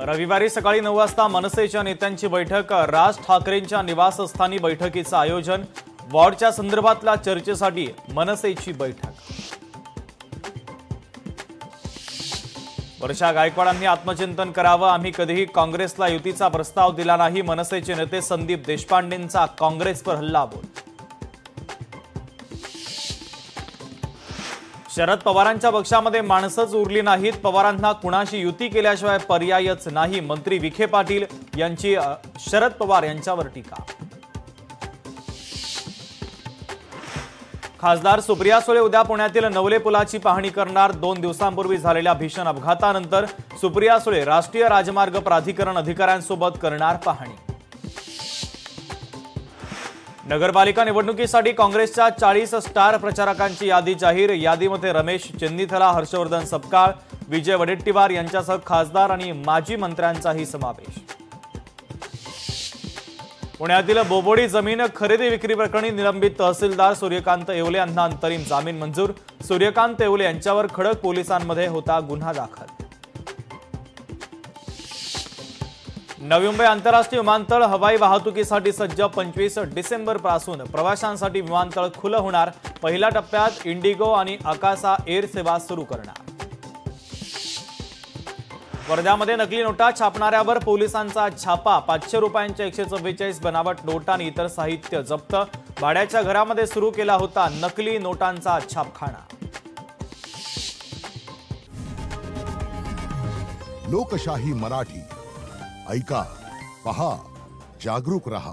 रविवारी सकाळी 9 वाजता मनसेच्या नेत्यांची बैठक। राज ठाकरेंच्या निवासस्थानी बैठकीचं आयोजन। वॉर्डच्या संदर्भातल्या चर्चेसाठी मनसेची बैठक। वर्षा गायकवाडांनी आत्मचिंतन करावं, आम्ही कधीही काँग्रेसला युतीचा प्रस्ताव दिला नाही। मनसेचे नेते संदीप देशपांडेंचा काँग्रेसवर हल्लाबोल। शरद पवारांच्या पक्षामध्ये माणसंच उरली नाहीत, पवारांना कुणाशी युती केल्याशिवाय पर्यायच नाही। मंत्री विखे पाटील यांची शरद पवार यांच्यावर टीका। खासदार सुप्रिया सुळे उद्या पुण्यातील नवले पुलाची पाहणी करणार। 2 दिवसांपूर्वी झालेल्या भीषण अपघातानंतर सुप्रिया सुळे राष्ट्रीय राजमार्ग प्राधिकरण अधिकाऱ्यांसोबत करणार पाहणी। नगरपालिका निवडणुकीसाठी काँग्रेसच्या 40 स्टार प्रचारकांची यादी जाहीर। यादीमध्ये रमेश चेन्नीथला, हर्षवर्धन सपकाळ, विजय वडेट्टीवार यांच्यासह खासदार आणि माजी मंत्र्यांचाही समावेश। पुण्यातील बोबोडी जमीन खरेदी विक्री प्रकरणी निलंबित तहसीलदार सूर्यकांत येवले यांना अंतरिम जामीन मंजूर। सूर्यकांत येवले यांच्यावर खडक पोलिसांमध्ये होता गुन्हा दाखल। नवी मुंबई आंतरराष्ट्रीय विमानतळ हवाई वाहतुकीसाठी सज्ज। 25 डिसेंबरपासून प्रवाशांसाठी विमानतळ खुलं होणार। पहिल्या टप्प्यात इंडिगो आणि अकासा एअर सेवा सुरू करणार। वर्ध्यामध्ये नकली नोटा छापणाऱ्यावर पोलिसांचा छापा। 500 रुपयांच्या 144 बनावट नोटा आणि इतर साहित्य जप्त। भाड्याच्या घरामध्ये सुरू केला होता नकली नोटांचा छापखाना। लोकशाही मराठी ऐका, पहा, जागरूक रहा।